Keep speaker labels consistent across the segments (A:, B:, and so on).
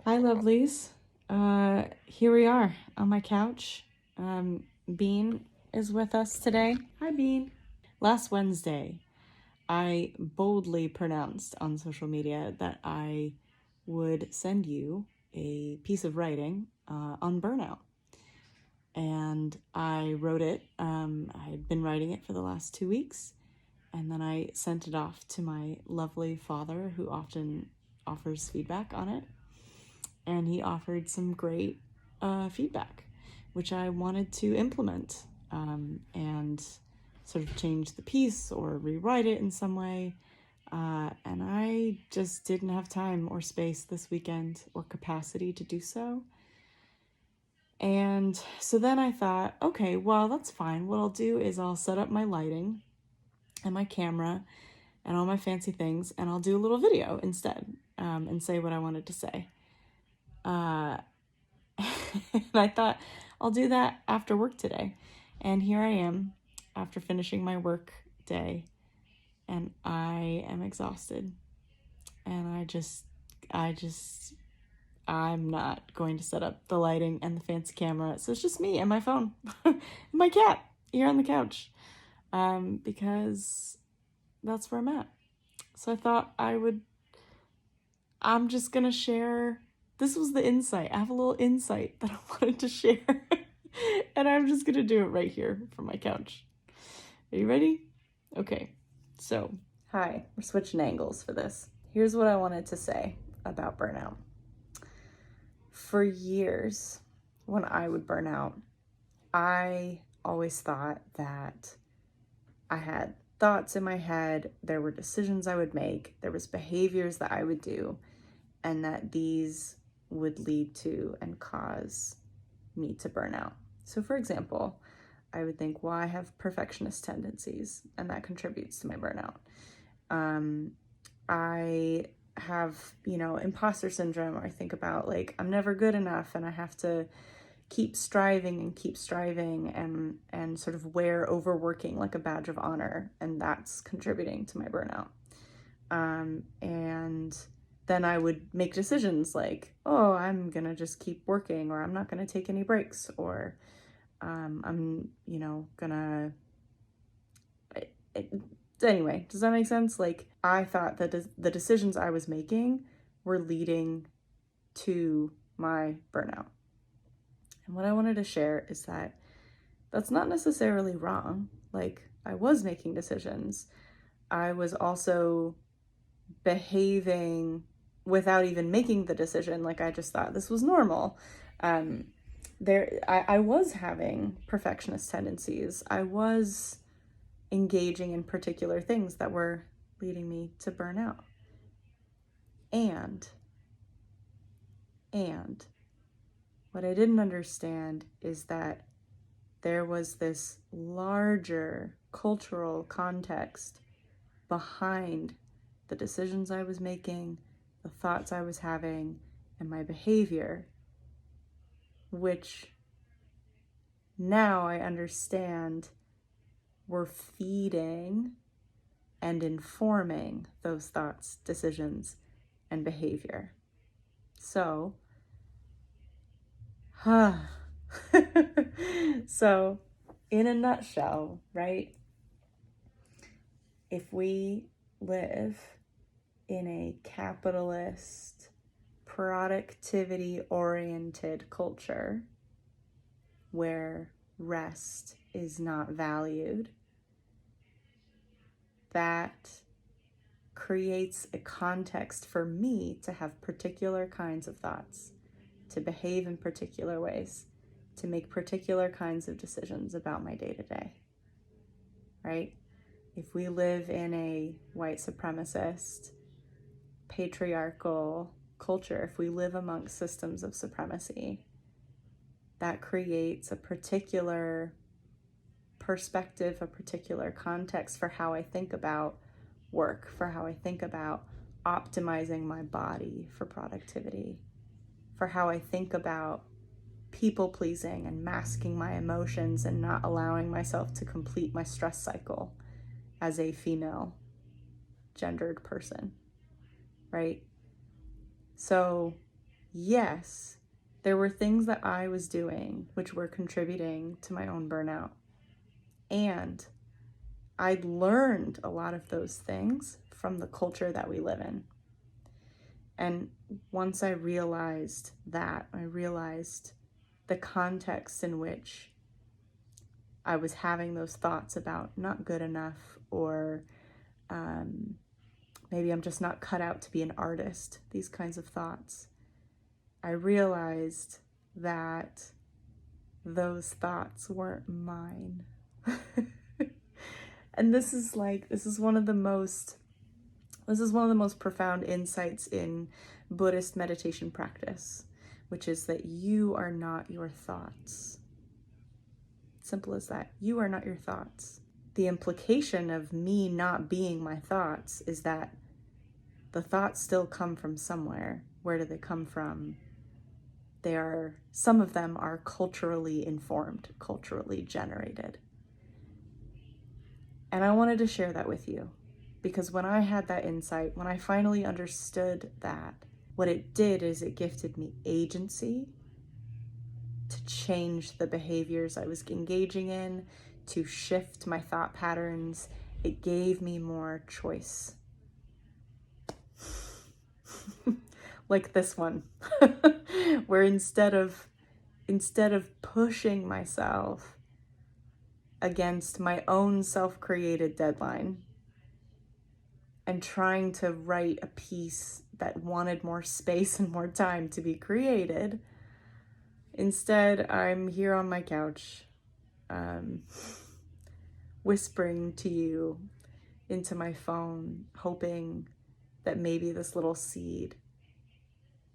A: Hi, lovelies. Here we are on my couch. Bean is with us today. Hi, Bean. Last Wednesday, I boldly pronounced on social media that I would send you a piece of writing on burnout. And I wrote it. I had been writing it for the last 2 weeks. And then I sent it off to my lovely father, who often offers feedback on it. And he offered some great feedback, which I wanted to implement and sort of change the piece or rewrite it in some way. And I just didn't have time or space this weekend or capacity to do so. And so then I thought, okay, well, that's fine. What I'll do is I'll set up my lighting and my camera and all my fancy things, and I'll do a little video instead and say what I wanted to say. And I thought I'll do that after work today. And here I am after finishing my work day, and I am exhausted. And I'm not going to set up the lighting and the fancy camera. So it's just me and my phone and my cat here on the couch, because that's where I'm at. So I thought I'm just going to share. This was the insight. I have a little insight that I wanted to share. And I'm just going to do it right here from my couch. Are you ready? Okay. So, hi. We're switching angles for this. Here's what I wanted to say about burnout. For years, when I would burn out, I always thought that I had thoughts in my head, there were decisions I would make, there was behaviors that I would do, and that these would lead to and cause me to burn out. So for example, I would think, well, I have perfectionist tendencies and that contributes to my burnout. I have, imposter syndrome, or I think about like, I'm never good enough and I have to keep striving and sort of wear overworking like a badge of honor, and that's contributing to my burnout. And then I would make decisions like, oh, I'm gonna just keep working, or I'm not gonna take any breaks, or I'm gonna anyway, does that make sense? Like, I thought that the decisions I was making were leading to my burnout. And what I wanted to share is that that's not necessarily wrong. Like, I was making decisions. I was also behaving without even making the decision. Like, I just thought this was normal. I was having perfectionist tendencies. I was engaging in particular things that were leading me to burnout. And what I didn't understand is that there was this larger cultural context behind the decisions I was making, the thoughts I was having, and my behavior, which now I understand were feeding and informing those thoughts, decisions, and behavior. So, so in a nutshell, right? If we live in a capitalist, productivity-oriented culture where rest is not valued, that creates a context for me to have particular kinds of thoughts, to behave in particular ways, to make particular kinds of decisions about my day-to-day, right? If we live in a white supremacist, patriarchal culture, if we live amongst systems of supremacy, that creates a particular perspective, a particular context for how I think about work, for how I think about optimizing my body for productivity, for how I think about people pleasing and masking my emotions and not allowing myself to complete my stress cycle as a female gendered person, right? So yes, there were things that I was doing which were contributing to my own burnout. And I'd learned a lot of those things from the culture that we live in. And once I realized that, I realized the context in which I was having those thoughts about not good enough, or maybe I'm just not cut out to be an artist, these kinds of thoughts. I realized that those thoughts weren't mine. And this is one of the most profound insights in Buddhist meditation practice, which is that you are not your thoughts. Simple as that. You are not your thoughts. The implication of me not being my thoughts is that the thoughts still come from somewhere. Where do they come from? Some of them are culturally informed, culturally generated. And I wanted to share that with you, because when I had that insight, when I finally understood that, what it did is it gifted me agency to change the behaviors I was engaging in, to shift my thought patterns. It gave me more choice. Like this one, where instead of pushing myself against my own self-created deadline and trying to write a piece that wanted more space and more time to be created, instead I'm here on my couch, whispering to you into my phone, hoping that maybe this little seed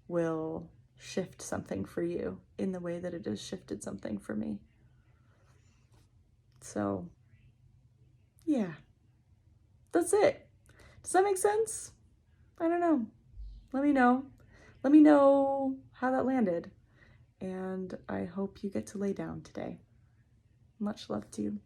A: will shift something for you in the way that it has shifted something for me. So, yeah, that's it. Does that make sense? I don't know. Let me know. Let me know how that landed. And I hope you get to lay down today. Much love to you.